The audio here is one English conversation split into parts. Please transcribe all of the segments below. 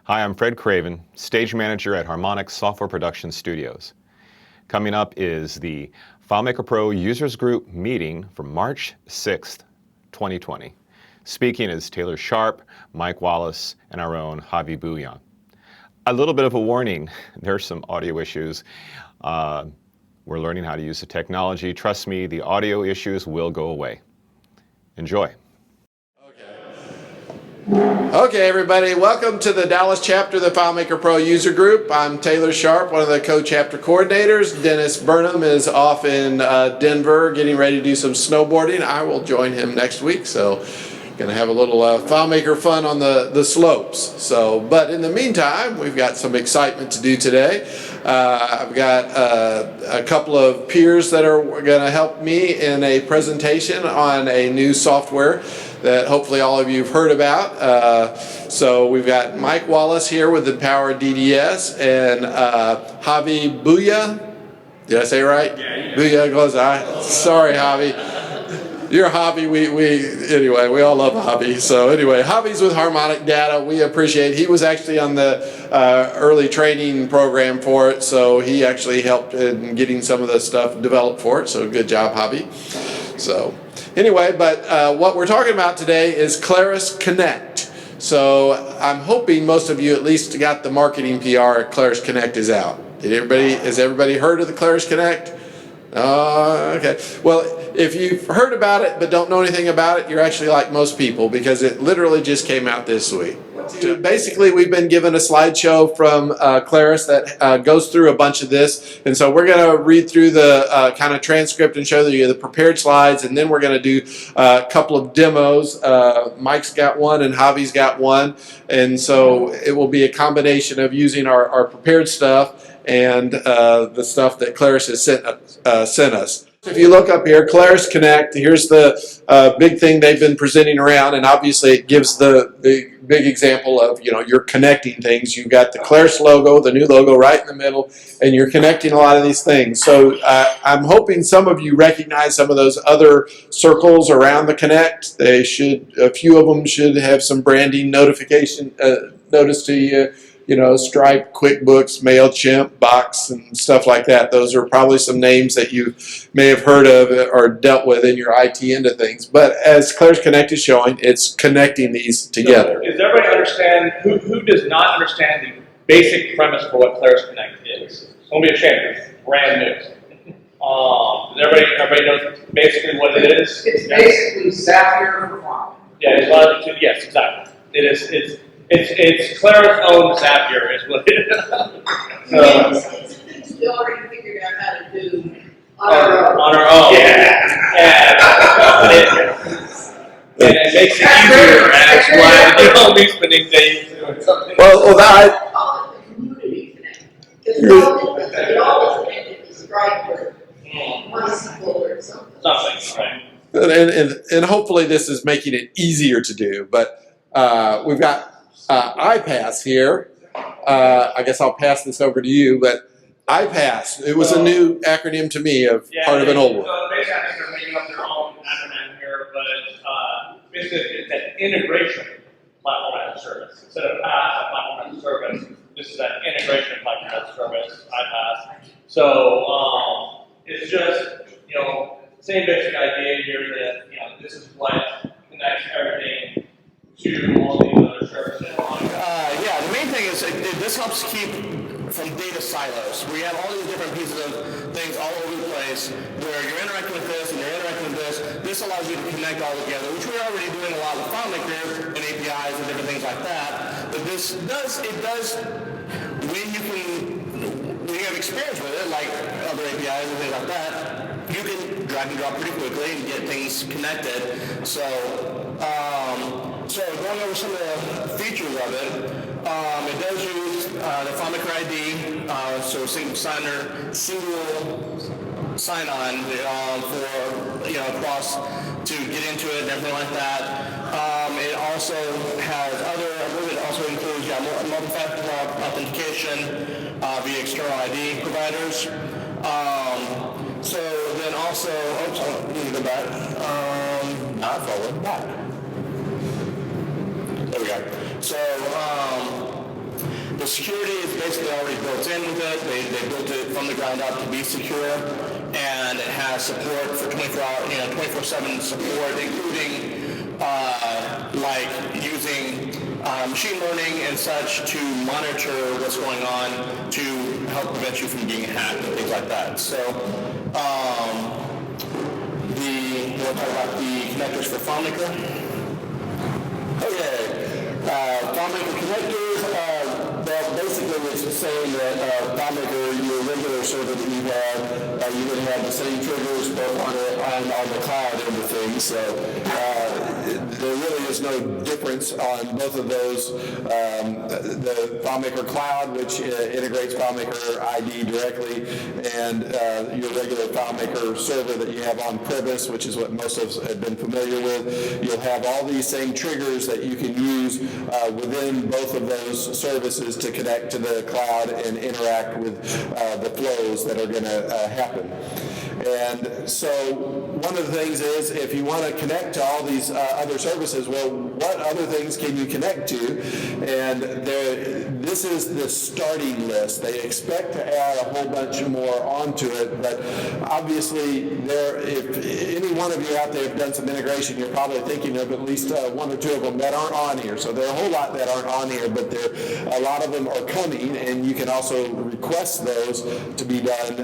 Hi, I'm Fred Craven, stage manager at Harmonic Software Production Studios. Coming up is the FileMaker Pro Users Group meeting for March 6th, 2020. Speaking is Taylor Sharp, Mike Wallace, and our own Javi Bouillon. A little bit of a warning, there's some audio issues. We're learning how to use the technology. Trust me, the audio issues will go away. Enjoy. Okay, everybody, welcome to the Dallas chapter of the FileMaker Pro User Group. I'm Taylor Sharp, one of the co-chapter coordinators. Dennis Burnham is off in Denver getting ready to do some snowboarding. I will join him next week, so going to have a little FileMaker fun on the slopes. But in the meantime, we've got some excitement to do today. I've got a couple of peers that are going to help me in a presentation on a new software that hopefully all of you have heard about. So we've got Mike Wallace here with the Power DDS and Javi Bouillon. Did I say it right? Yeah. Bouillon goes, sorry, Javi. You're Javi. Anyway, we all love Javi. So anyway, Javi's with Harmonic Data. We appreciate. He was actually on the early training program for it, so he actually helped in getting some of the stuff developed for it. So good job, Javi. So anyway, but what we're talking about today is Claris Connect. So I'm hoping most of you at least got the marketing PR Claris Connect is out. Has everybody heard of the Claris Connect? Okay. Well, if you've heard about it but don't know anything about it, you're actually like most people because it literally just came out this week. Basically, we've been given a slideshow from Claris that goes through a bunch of this, and so we're going to read through the kind of transcript and show you the prepared slides, and then we're going to do a couple of demos. Mike's got one and Javi's got one, and so it will be a combination of using our prepared stuff and the stuff that Claris has sent us. If you look up here, Claris Connect, here's the big thing they've been presenting around, and obviously it gives the big example of, you're connecting things. You've got the Claris logo, the new logo right in the middle, and you're connecting a lot of these things. So I'm hoping some of you recognize some of those other circles around the Connect. A few of them should have some branding notification notice to you. Stripe, QuickBooks, MailChimp, Box, and stuff like that. Those are probably some names that you may have heard of or dealt with in your IT end of things. But as Claris Connect is showing, it's connecting these together. So does everybody understand, who does not understand the basic premise for what Claris Connect is? Don't be ashamed, it's brand new. Does everybody knows basically what it is? It's basically Zapier for farming. Yeah, yes, exactly. It is. It's Claris' own Zapier is what it is. It's things we already figured out how to do on our own. Yeah. And it makes it easier, man. That's why you don't be spending days doing something. Well, I call it the community connect. Because it all is connected to Stripe or MySQL or something. Right. And hopefully this is making it easier to do. But we've got iPass here. I guess I'll pass this over to you, but iPass, it was a new acronym to me of part of an old one. So basically, I think they're making up their own acronym here, but basically it's an integration platform as a service. Instead of PaaS, a platform as a service, this is an integration platform as a service, iPass. So it's just, same basic idea here that, this is what connects everything to all these other services. Yeah, the main thing is this helps keep from data silos. We have all these different pieces of things all over the place where you're interacting with this and you're interacting with this. This allows you to connect all together, which we're already doing a lot with FileMaker and APIs and different things like that. But this does, when you have experience with it, like other APIs and things like that, you can drag and drop pretty quickly and get things connected. So going over some of the features of it, it does use the FileMaker ID, so single sign-on for across to get into it and everything like that. It also has it also includes multi-factor authentication via external ID providers. So then also, I need to go back. Not forward, back. There we go. So The security is basically already built in with it. They built it from the ground up to be secure, and it has support for 24/7 support, including like using machine learning and such to monitor what's going on to help prevent you from being hacked and things like that. So, we'll talk about the connectors for FileMaker. Okay, FileMaker Connectors. Well, basically it's saying that FileMaker, your regular server that you have, you would have the same triggers both on it and on the cloud end of things. So there really is no difference on both of those. The FileMaker Cloud, which integrates FileMaker ID directly, and your regular FileMaker server that you have on premise, which is what most of us have been familiar with. You'll have all these same triggers that you can use within both of those services to connect to the cloud and interact with the flows that are going to happen. And so one of the things is, if you want to connect to all these other services, well, what other things can you connect to? And this is the starting list. They expect to add a whole bunch more onto it, but obviously, if any one of you out there have done some integration, you're probably thinking of at least one or two of them that aren't on here. So there are a whole lot that aren't on here, but a lot of them are coming, and you can also request those to be done,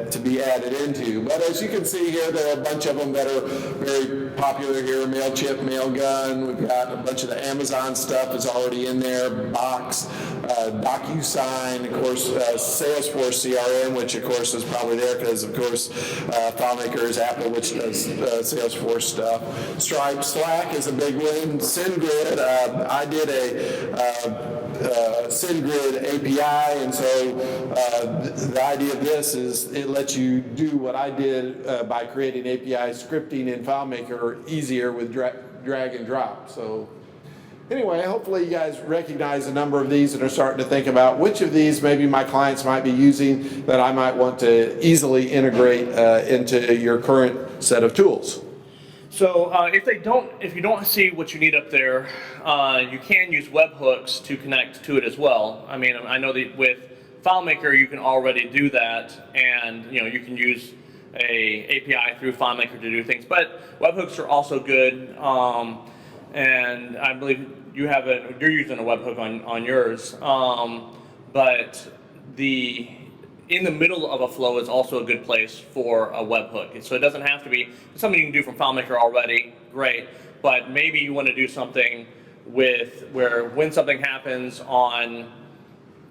to be added into. But as you can see here, there are a bunch of them that are very popular here. MailChimp, Mailgun, we've got a bunch of the Amazon stuff is already in there, Box, DocuSign, of course, Salesforce CRM, which of course is probably there because of course FileMaker is Apple, which does Salesforce stuff. Stripe, Slack is a big one. SendGrid, I did a SendGrid API, and so the idea of this is it lets you do what I did by creating API scripting in FileMaker easier with drag and drop. So anyway, hopefully you guys recognize a number of these and are starting to think about which of these maybe my clients might be using that I might want to easily integrate into your current set of tools. So if you don't see what you need up there, you can use webhooks to connect to it as well. I mean, I know that with FileMaker you can already do that, and you can use a API through FileMaker to do things. But webhooks are also good, and I believe you're using a webhook on yours. But in the middle of a flow is also a good place for a webhook. So it doesn't have to be something you can do from FileMaker already, great, but maybe you want to do something where when something happens on,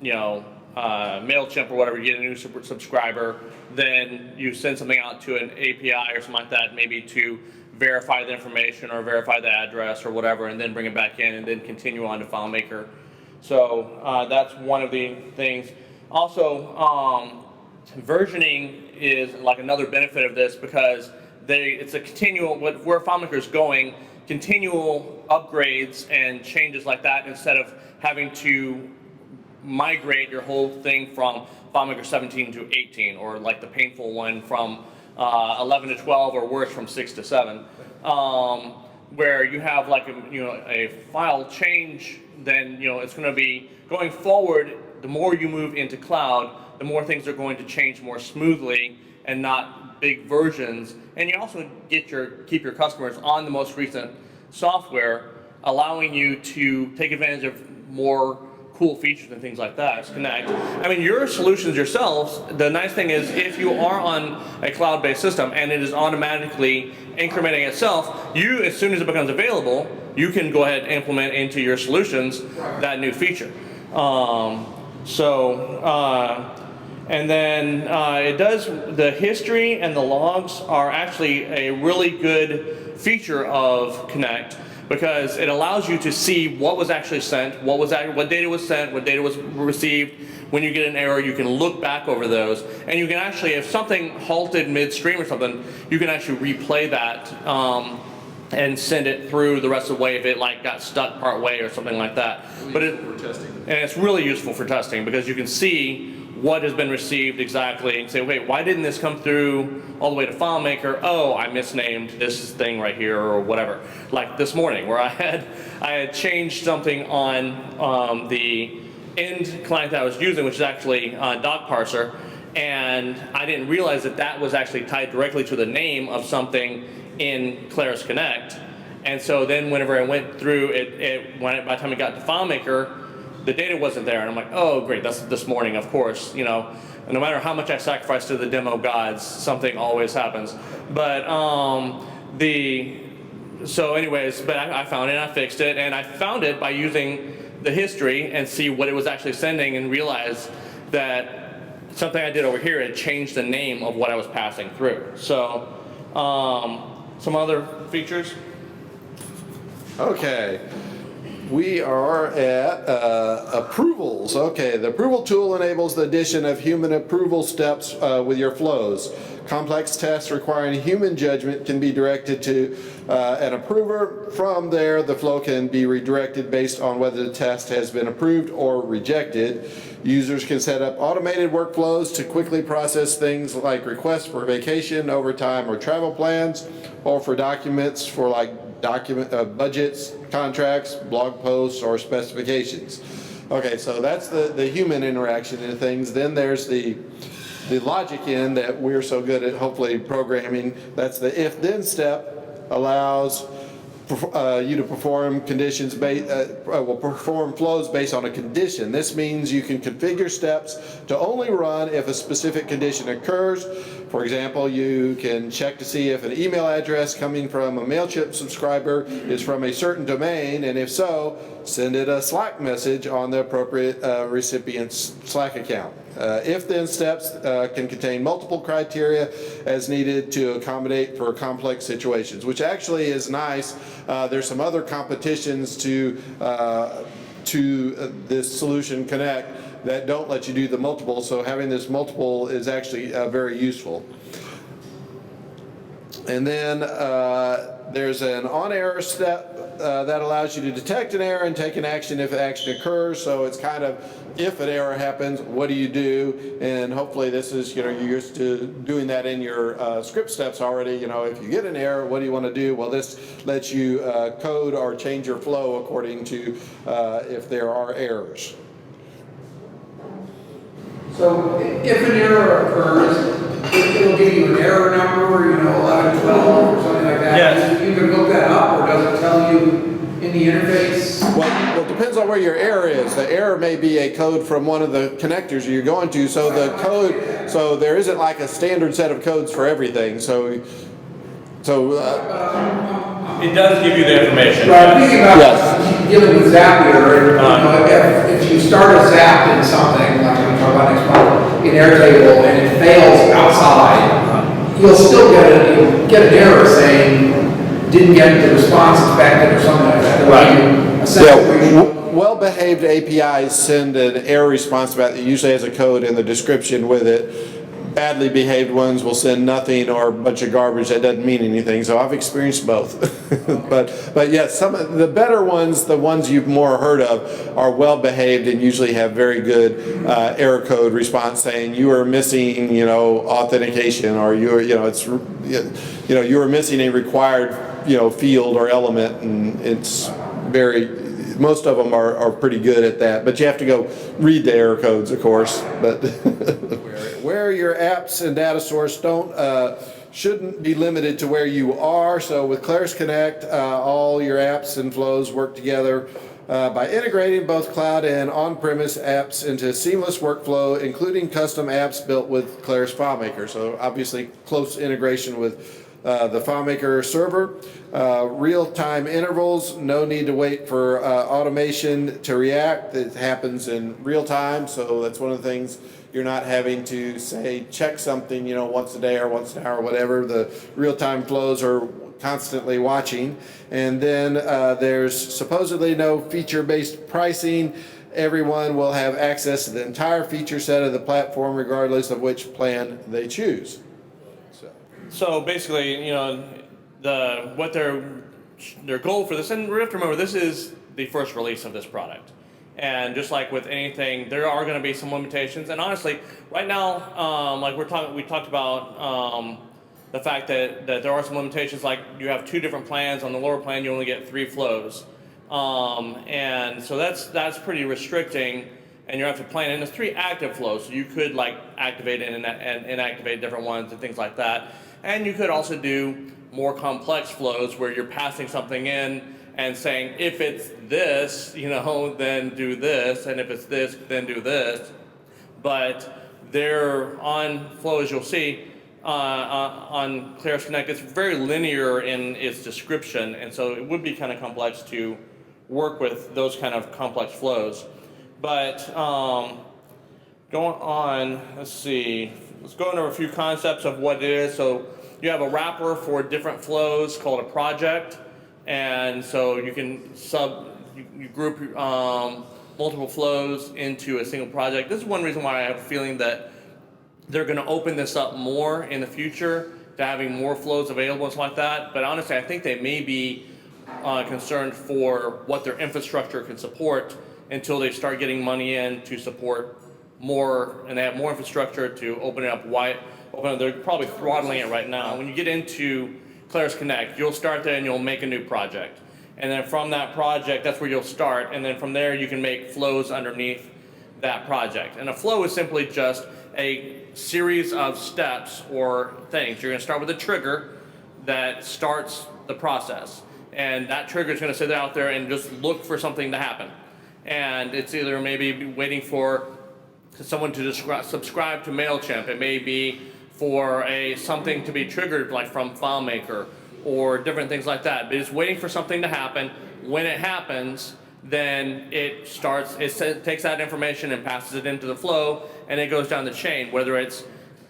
MailChimp or whatever, you get a new subscriber, then you send something out to an API or something like that, maybe to verify the information or verify the address or whatever, and then bring it back in and then continue on to FileMaker. So that's one of the things. Also, versioning is like another benefit of this because it's a continual, where FileMaker is going, continual upgrades and changes like that instead of having to migrate your whole thing from FileMaker 17 to 18, or like the painful one from 11 to 12, or worse from 6 to 7, where you have like a file change. Then it's going to be going forward. The more you move into cloud, the more things are going to change more smoothly and not big versions. And you also keep your customers on the most recent software, allowing you to take advantage of more cool features and things like that. Connect. I mean, your solutions yourselves, the nice thing is if you are on a cloud-based system and it is automatically incrementing itself, as soon as it becomes available, you can go ahead and implement into your solutions that new feature. And then it does, the history and the logs are actually a really good feature of Connect, because it allows you to see what was actually sent, what data was sent, what data was received. When you get an error, you can look back over those, and you can actually, if something halted midstream or something, you can actually replay that and send it through the rest of the way if it got stuck part way or something like that. And it's really useful for testing because you can see what has been received exactly and say, wait, why didn't this come through all the way to FileMaker? Oh, I misnamed this thing right here or whatever. Like this morning where I had changed something on the end client that I was using, which is actually Dog Parser, and I didn't realize that that was actually tied directly to the name of something in Claris Connect. And so then whenever I went through it, by the time it got to FileMaker, the data wasn't there, and I'm like, oh great, that's this morning, of course, you know. And no matter how much I sacrifice to the demo gods, something always happens. But so anyways, but I found it and I fixed it, and I found it by using the history and see what it was actually sending, and realized that something I did over here had changed the name of what I was passing through. So some other features. Okay, we are at approvals. Okay, the approval tool enables the addition of human approval steps with your flows. Complex tests requiring human judgment can be directed to an approver. From there, the flow can be redirected based on whether the test has been approved or rejected. Users can set up automated workflows to quickly process things like requests for vacation, overtime, or travel plans, or for documents for like budgets, contracts, blog posts, or specifications. Okay, so that's the human interaction in things. Then there's the logic end that we're so good at hopefully programming. That's the if-then step, allows you to perform perform flows based on a condition. This means you can configure steps to only run if a specific condition occurs. For example, you can check to see if an email address coming from a MailChimp subscriber is from a certain domain, and if so, send it a Slack message on the appropriate recipient's Slack account. If-then steps can contain multiple criteria as needed to accommodate for complex situations, which actually is nice. There's some other competitions to this solution Connect that don't let you do the multiple, so having this multiple is actually very useful. And then there's an on-error step that allows you to detect an error and take an action if an action occurs. So it's kind of, if an error happens, what do you do? And hopefully this is, you're used to doing that in your script steps already. If you get an error, what do you want to do? Well, this lets you code or change your flow according to if there are errors. So if an error occurs, it'll give you an error number, 11, 12 or something like that. Yes. You can look that up, or does it tell you in the interface? Well, it depends on where your error is. The error may be a code from one of the connectors you're going to. So there isn't like a standard set of codes for everything. It does give you the information. Right, I'm thinking about dealing with Zapier. If you start a Zap in something, like we talk about next month, in Airtable, and it fails outside, you'll still get an error saying didn't get the response expected or something like that. Right. Well-behaved APIs send an error response back that usually has a code in the description with it. Badly behaved ones will send nothing or a bunch of garbage that doesn't mean anything. So I've experienced both. but yes, some of the better ones, the ones you've more heard of, are well behaved and usually have very good error code response saying you are missing, authentication, or you are missing a required, field or element, and it's most of them are pretty good at that, but you have to go read the error codes, of course. But where your apps and data source shouldn't be limited to where you are. So with Claris Connect, all your apps and flows work together by integrating both cloud and on-premise apps into a seamless workflow, including custom apps built with Claris FileMaker. So obviously close integration with the FileMaker server, real-time intervals, no need to wait for automation to react. It happens in real time, so that's one of the things. You're not having to say check something, once a day or once an hour or whatever. The real-time flows are constantly watching. And then there's supposedly no feature-based pricing. Everyone will have access to the entire feature set of the platform regardless of which plan they choose. So basically, what their goal for this, and we have to remember, this is the first release of this product. And just like with anything, there are going to be some limitations. And honestly, right now, we talked about the fact that there are some limitations. Like you have 2 different plans. On the lower plan, you only get 3 flows, and so that's pretty restricting. and you have to plan, and there's 3 active flows, so you could like activate and inactivate different ones and things like that. And you could also do more complex flows where you're passing something in and saying, if it's this, then do this, and if it's this, then do this. But they're on flows, you'll see, on Claris Connect, it's very linear in its description, and so it would be kind of complex to work with those kind of complex flows. But going on, let's see, let's go into a few concepts of what it is. So you have a wrapper for different flows called a project, and so you can you group multiple flows into a single project. This is one reason why I have a feeling that they're going to open this up more in the future to having more flows available and stuff like that. But honestly, I think they may be concerned for what their infrastructure can support until they start getting money in to support more, and they have more infrastructure to open it up wide. They're probably throttling it right now. When you get into Claris Connect, you'll start there and you'll make a new project. And then from that project, that's where you'll start. And then from there, you can make flows underneath that project. And a flow is simply just a series of steps or things. You're going to start with a trigger that starts the process. And that trigger is going to sit out there and just look for something to happen. And it's either maybe waiting for someone to subscribe to MailChimp. It may be for something to be triggered, like from FileMaker, or different things like that. But it's waiting for something to happen. When it happens, then it takes that information and passes it into the flow, and it goes down the chain, whether it's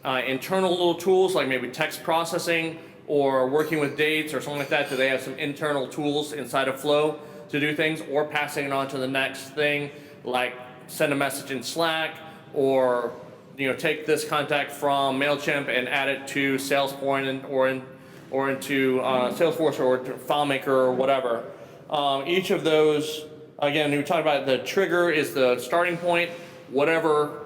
internal little tools like maybe text processing or working with dates or something like that. Do they have some internal tools inside of flow to do things, or passing it on to the next thing, like send a message in Slack, or take this contact from MailChimp and add it to SalesPoint or into Salesforce or to FileMaker or whatever. Each of those, again, we talked about the trigger is the starting point.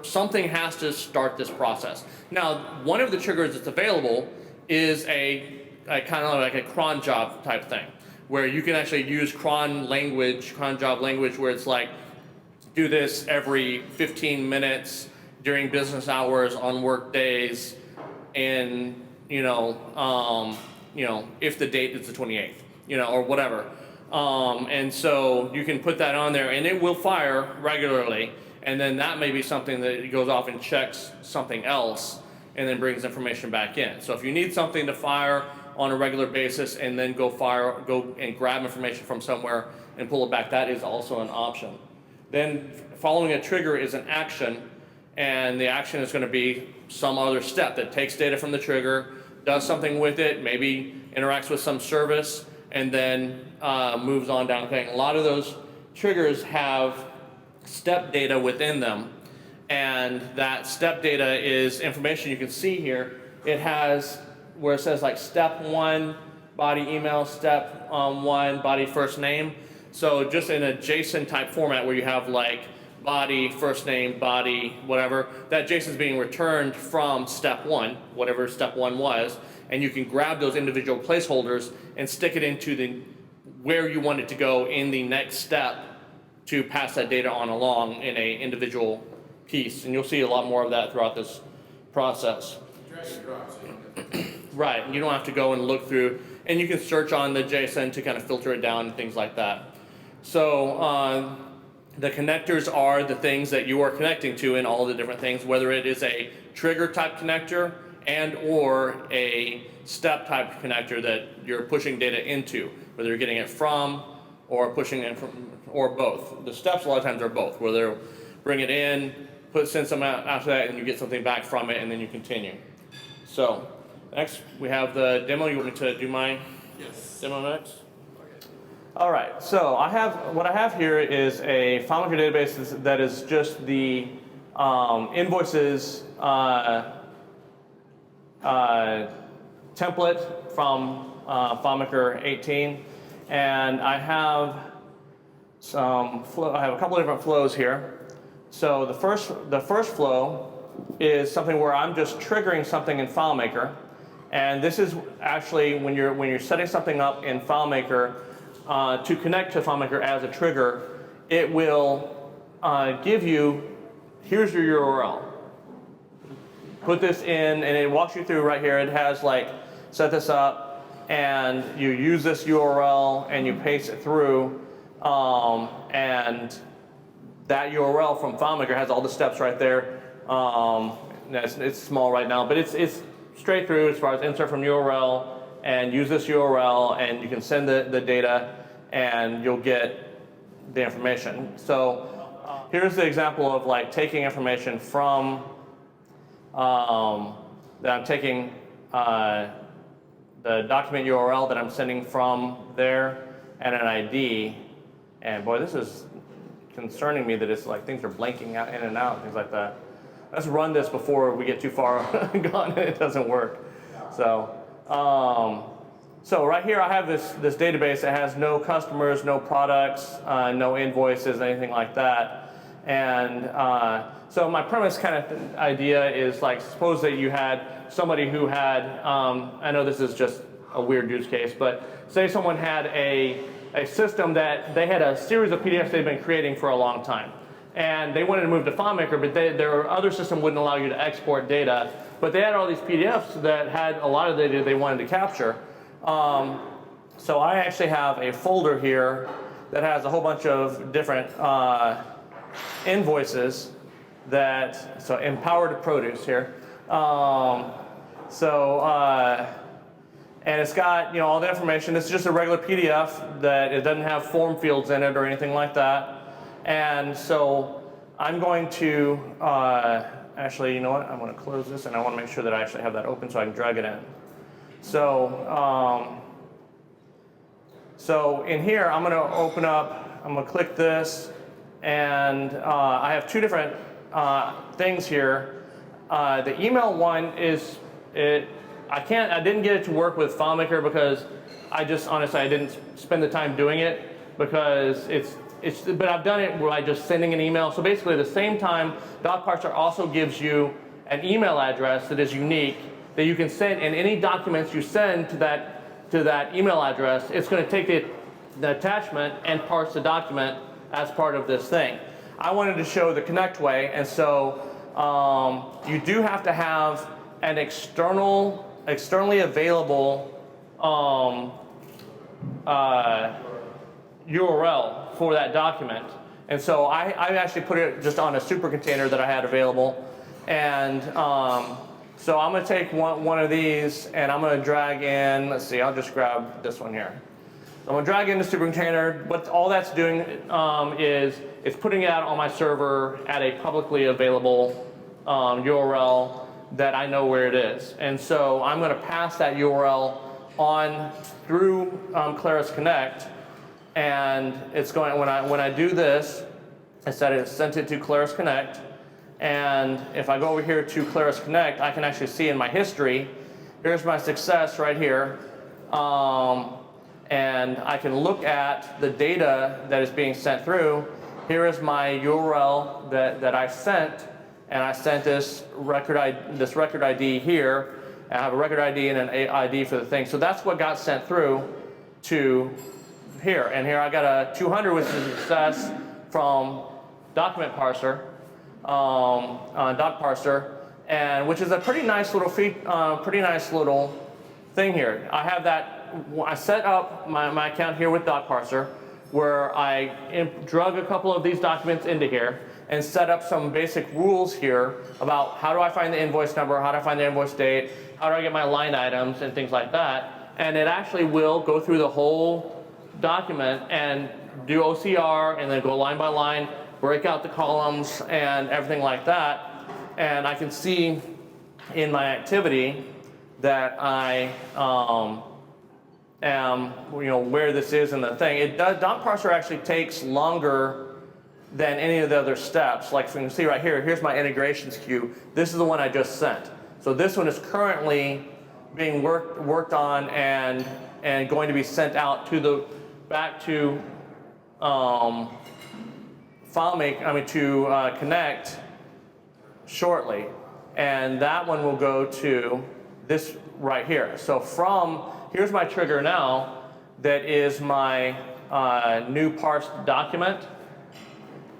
Something has to start this process. Now, one of the triggers that's available is a kind of like a cron job type thing, where you can actually use cron job language, where it's like, do this every 15 minutes during business hours on work days, and if the date is the 28th, or whatever. And so you can put that on there, and it will fire regularly. And then that may be something that goes off and checks something else, and then brings information back in. So if you need something to fire on a regular basis, and then go and grab information from somewhere and pull it back, that is also an option. Then following a trigger is an action, and the action is going to be some other step that takes data from the trigger, does something with it, maybe interacts with some service, and then moves on down. Okay. A lot of those triggers have step data within them, and that step data is information you can see here. It has where it says like step 1 body email, step 1 body first name. So just in a JSON type format where you have like body, first name, body, whatever, that JSON is being returned from step 1, whatever step 1 was, and you can grab those individual placeholders and stick it into where you want it to go in the next step to pass that data on along in a individual piece. And you'll see a lot more of that throughout this process. Right, you don't have to go and look through, and you can search on the JSON to kind of filter it down and things like that. So the connectors are the things that you are connecting to in all the different things, whether it is a trigger type connector and or a step type connector that you're pushing data into, whether you're getting it from or pushing it from, or both. The steps a lot of times are both, where they'll bring it in, send some out after that, and you get something back from it, and then you continue. So next we have the demo. You want me to do my demo next? All right, so what I have here is a FileMaker database that is just the invoices template from FileMaker 18, and I have I have a couple of different flows here. So the first flow is something where I'm just triggering something in FileMaker, and this is actually when you're setting something up in FileMaker. To connect to FileMaker as a trigger, it will give you here's your URL. Put this in, and it walks you through right here. It has like, set this up, and you use this URL, and you paste it through, and that URL from FileMaker has all the steps right there. It's small right now, but it's straight through as far as insert from URL, and use this URL, and you can send the data, and you'll get the information. So here's the example of like taking information from, that I'm taking the document URL that I'm sending from there, and an ID. And boy, this is concerning me that it's like things are blanking out in and out, things like that. Let's run this before we get too far gone and it doesn't work. So, so right here I have this database that has no customers, no products, no invoices, anything like that. And so my premise kind of idea is like, suppose that you had somebody who had, I know this is just a weird use case, but say someone had a system that they had a series of PDFs they've been creating for a long time. And they wanted to move to FileMaker, but their other system wouldn't allow you to export data. But they had all these PDFs that had a lot of data they wanted to capture. So I actually have a folder here that has a whole bunch of different invoices that, so empowered produce here. And it's got all the information. It's just a regular PDF that it doesn't have form fields in it or anything like that. And so I'm going to, actually, you know what? I'm going to close this, and I want to make sure that I actually have that open so I can drag it in. So, so in here, I'm going to open up, I'm going to click this, and I have two different things here. The email one is, I didn't get it to work with FileMaker because honestly, I didn't spend the time doing it because but I've done it by just sending an email. So basically at the same time, DocParser also gives you an email address that is unique that you can send, and any documents you send to that email address, it's going to take the attachment and parse the document as part of this thing. I wanted to show the connect way, and so you do have to have an externally available URL for that document. And so I actually put it just on a super container that I had available. And so I'm going to take one of these, and I'm going to drag in, let's see, I'll just grab this one here. So I'm going to drag in the super container. What all that's doing is it's putting it out on my server at a publicly available URL that I know where it is. And so I'm going to pass that URL on through Claris Connect, and it's going, when I do this, I said it sent it to Claris Connect, and if I go over here to Claris Connect, I can actually see in my history, here's my success right here, and I can look at the data that is being sent through. Here is my URL that I sent, and I sent this record ID here. I have a record ID and an ID for the thing. So that's what got sent through to here. And here I got a 200, which is a success from document parser, DocParser, and which is a pretty nice little thing here. I have that. I set up my account here with DocParser, where I drug a couple of these documents into here and set up some basic rules here about how do I find the invoice number, how do I find the invoice date, how do I get my line items and things like that. And it actually will go through the whole document and do OCR and then go line by line, break out the columns and everything like that. And I can see in my activity that I am, where this is in the thing. DocParser actually takes longer than any of the other steps. Like you can see right here, here's my integrations queue. This is the one I just sent. So this one is currently being worked on and going to be sent out back to FileMaker, Connect shortly. And that one will go to this right here. So here's my trigger now that is my new parsed document.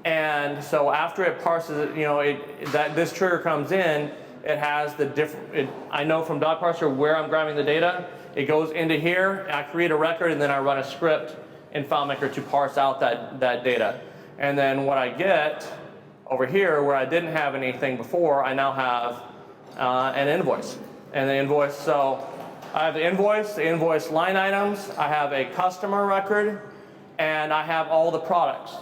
And so after it parses it, this trigger comes in, it has the different, I know from dot parser where I'm grabbing the data. It goes into here, I create a record, and then I run a script in FileMaker to parse out that data. And then what I get over here, where I didn't have anything before, I now have an invoice. And the invoice, so I have the invoice line items, I have a customer record, and I have all the products,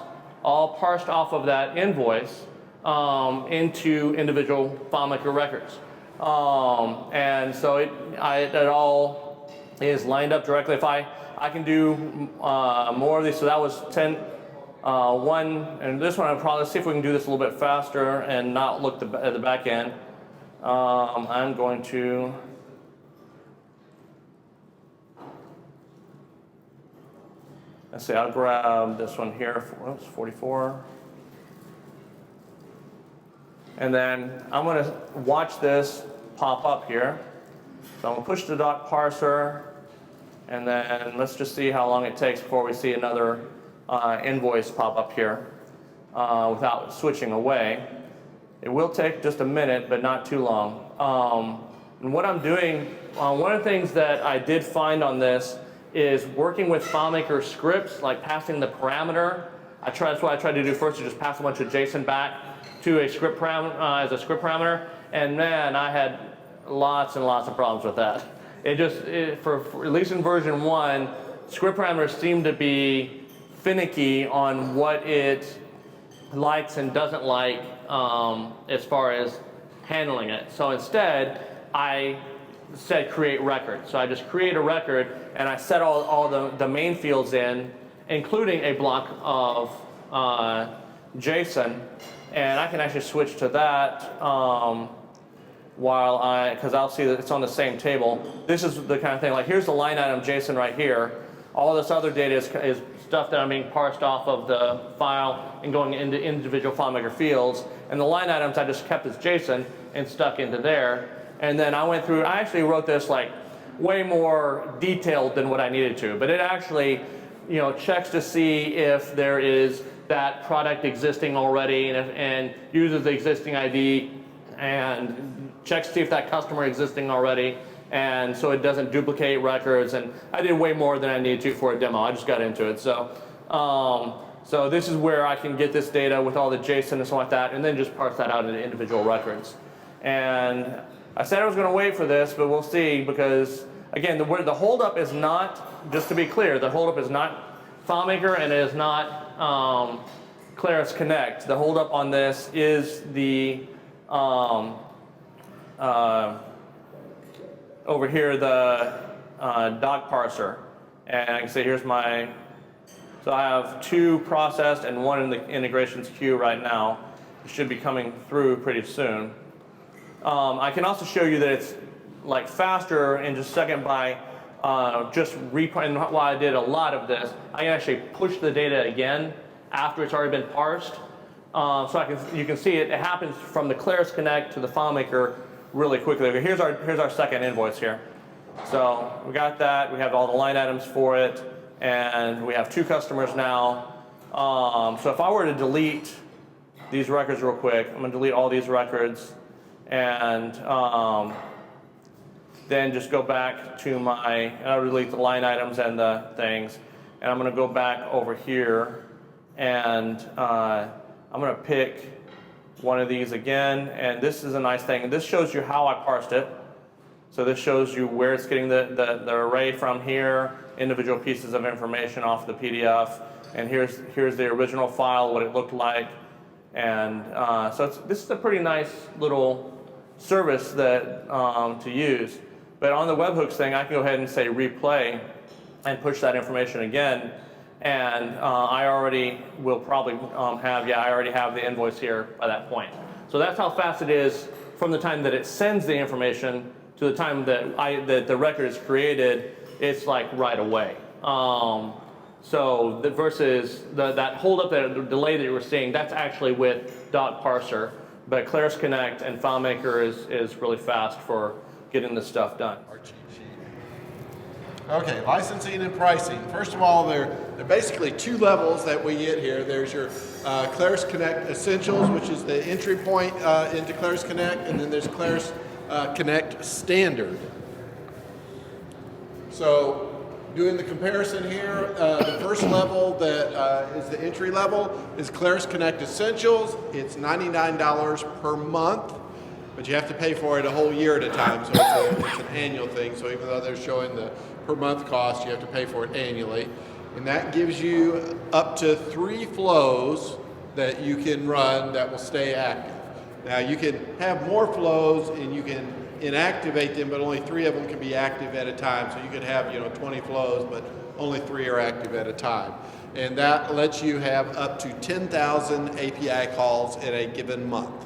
all parsed off of that invoice into individual FileMaker records. And so it all is lined up directly. If I can do more of these, so that was 10, one, and this one I'll probably see if we can do this a little bit faster and not look at the back end. I'm going to, let's see, I'll grab this one here, oops, 44. And then I'm going to watch this pop up here. So I'm going to push the dot parser, and then let's just see how long it takes before we see another invoice pop up here without switching away. It will take just a minute, but not too long. And what I'm doing, one of the things that I did find on this is working with FileMaker scripts, like passing the parameter. That's what I tried to do first, to just pass a bunch of JSON back to a script as a script parameter, and man, I had lots and lots of problems with that. For at least in version 1, script parameters seem to be finicky on what it likes and doesn't like as far as handling it. So instead, I said create record. So I just create a record, and I set all the main fields in, including a block of JSON. And I can actually switch to that because I'll see that it's on the same table. This is the kind of thing, like here's the line item JSON right here. All this other data is stuff that I'm being parsed off of the file and going into individual FileMaker fields. And the line items I just kept as JSON and stuck into there. And then I went through, I actually wrote this like way more detailed than what I needed to. But it actually, checks to see if there is that product existing already, and uses the existing ID and checks to see if that customer existing already, and so it doesn't duplicate records. And I did way more than I needed to for a demo. I just got into it. So so this is where I can get this data with all the JSON and stuff like that, and then just parse that out into individual records. And I said I was going to wait for this, but we'll see, because again, the holdup is not, just to be clear, the holdup is not FileMaker, and it is not Claris Connect. The holdup on this is the over here, the doc parser. And I can say here's my, so I have 2 processed and 1 in the integrations queue right now. It should be coming through pretty soon. I can also show you that it's like faster in just a second by just and while I did a lot of this, I can actually push the data again after it's already been parsed. So you can see it happens from the Claris Connect to the FileMaker really quickly. Here's our second invoice here. So we got that. We have all the line items for it, and we have 2 customers now. So if I were to delete these records real quick, I'm going to delete all these records, and then just go back to I'll delete the line items and the things, and I'm going to go back over here, and I'm going to pick one of these again, and this is a nice thing. This shows you how I parsed it. So this shows you where it's getting the array from here, individual pieces of information off the PDF, and here's the original file, what it looked like, and so this is a pretty nice little service that to use. But on the webhooks thing, I can go ahead and say replay and push that information again. And I already will probably I already have the invoice here by that point. So that's how fast it is from the time that it sends the information to the time that the record is created. It's like right away. So versus that holdup, that delay that you were seeing, that's actually with dot parser. But Claris Connect and FileMaker is really fast for getting this stuff done. Okay, licensing and pricing. First of all, there are basically two levels that we get here. There's your Claris Connect Essentials, which is the entry point into Claris Connect, and then there's Claris Connect Standard. So, doing the comparison here, the first level that is the entry level is Claris Connect Essentials. It's $99 per month, but you have to pay for it a whole year at a time, so it's an annual thing. So even though they're showing the per month cost, you have to pay for it annually. And that gives you up to 3 flows that you can run that will stay active. Now you can have more flows and you can inactivate them, but only 3 of them can be active at a time. So you could have 20 flows, but only 3 are active at a time. And that lets you have up to 10,000 API calls in a given month.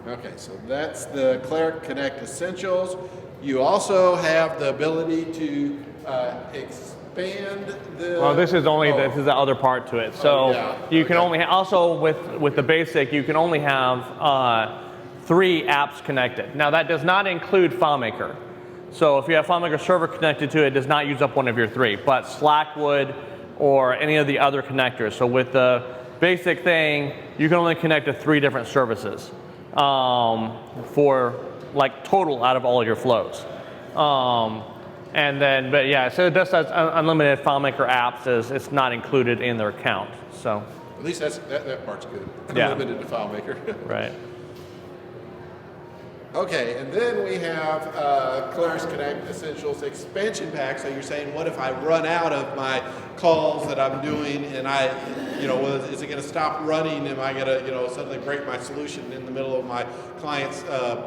Okay, so that's the Claris Connect Essentials. You also have the ability to expand the... Well, this is the other part to it. So you can only, also with the basic, you can only have 3 apps connected. Now that does not include FileMaker. So if you have FileMaker server connected to it, it does not use up one of your 3, but Slack would, or any of the other connectors. So with the basic thing, you can only connect to 3 different services for like total out of all your flows. And then, but yeah, so it does has unlimited FileMaker apps, it's not included in their count. So at least that part's good. Yeah. Unlimited to FileMaker. Right. Okay, and then we have Claris Connect Essentials expansion pack. So you're saying, what if I run out of my calls that I'm doing, and is it going to stop running? Am I going to, suddenly break my solution in the middle of my client's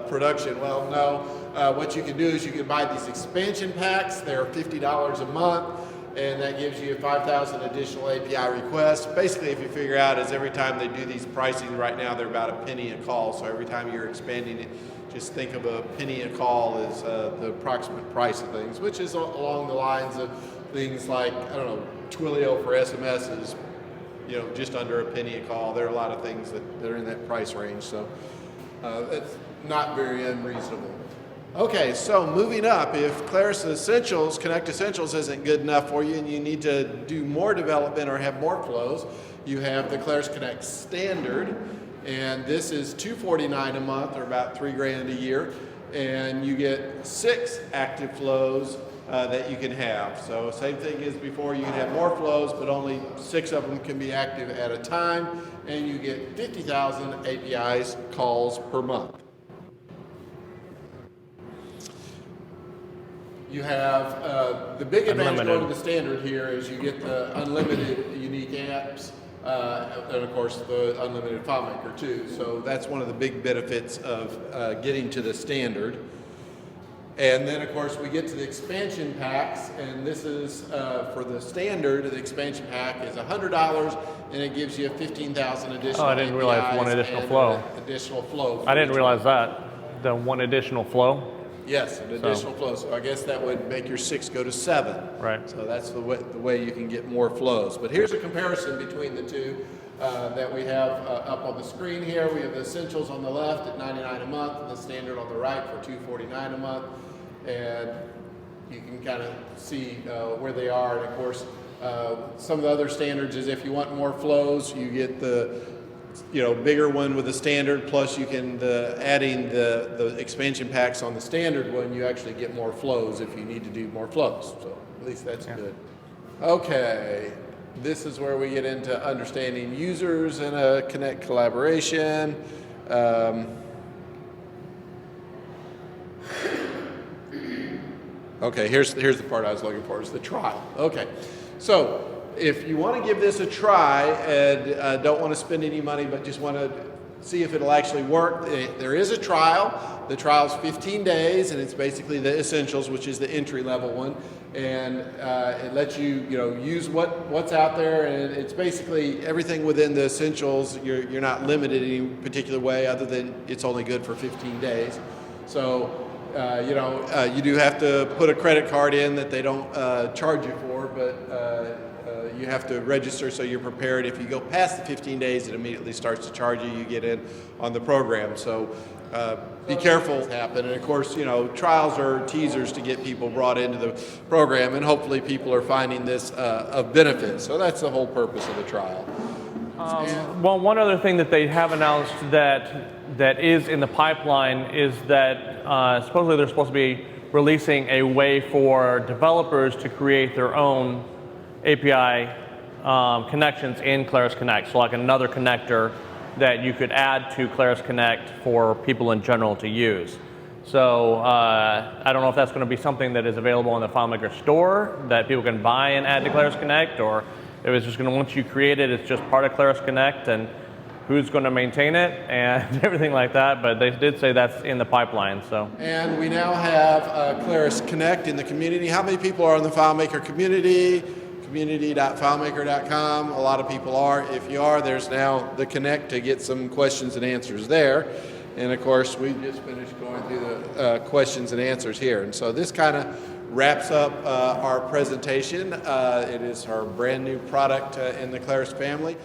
production? Well, no. What you can do is you can buy these expansion packs. They're $50 a month, and that gives you 5,000 additional API requests. Basically, if you figure out, is every time they do these pricing right now, they're about a penny a call. So every time you're expanding it, just think of a penny a call as the approximate price of things, which is along the lines of things like, Twilio for SMS is, just under a penny a call. There are a lot of things that are in that price range, so that's not very unreasonable. Okay, so moving up, if Claris Essentials, Connect Essentials isn't good enough for you and you need to do more development or have more flows, you have the Claris Connect Standard. And this is $249 a month, or about $3,000 a year, and you get 6 active flows that you can have. So same thing as before, you can have more flows, but only 6 of them can be active at a time, and you get 50,000 APIs calls per month. You have the big advantage going to the standard here is you get the unlimited unique apps. And of course the unlimited FileMaker too. So that's one of the big benefits of getting to the standard. And then of course we get to the expansion packs, and this is for the standard. The expansion pack is $100, and it gives you 15,000 additional. Oh, I didn't realize one additional flow. Additional flow. I didn't realize that. The one additional flow. Yes, an additional flow. So I guess that would make your 6 go to 7. Right. So that's the way you can get more flows. But here's a comparison between the two that we have up on the screen here. We have the Essentials on the left at $99 a month, and the Standard on the right for $249 a month. And you can kind of see where they are. And of course, some of the other standards is if you want more flows, you get the bigger one with the standard, plus you can, adding the expansion packs on the standard one, you actually get more flows if you need to do more flows. So at least that's good. Okay, this is where we get into understanding users in a Connect collaboration. Okay, here's the part I was looking for, is the trial. Okay, so if you want to give this a try and don't want to spend any money but just want to see if it'll actually work, there is a trial. The trial's 15 days, and it's basically the Essentials, which is the entry-level one, and it lets you use what's out there, and it's basically everything within the Essentials. You're not limited in any particular way other than it's only good for 15 days. So you do have to put a credit card in that they don't charge you for, but You have to register so you're prepared. If you go past the 15 days, it immediately starts to charge you. You get in on the program. So be careful what happen. And of course, you know, trials are teasers to get people brought into the program, and hopefully people are finding this of benefit. So that's the whole purpose of the trial. Well, one other thing that they have announced that is in the pipeline is that supposedly they're supposed to be releasing a way for developers to create their own API connections in Claris Connect. So like another connector that you could add to Claris Connect for people in general to use. So I don't know if that's going to be something that is available in the FileMaker store that people can buy and add to Claris Connect, or if it's just going to, once you create it, it's just part of Claris Connect and who's going to maintain it and everything like that. But they did say that's in the pipeline. So. And we now have Claris Connect in the community. How many people are in the FileMaker community? Community.filemaker.com. A lot of people are. If you are, there's now the Connect to get some questions and answers there. And of course, we just finished going through the questions and answers here. And so this kind of wraps up our presentation. It is our brand new product in the Claris family.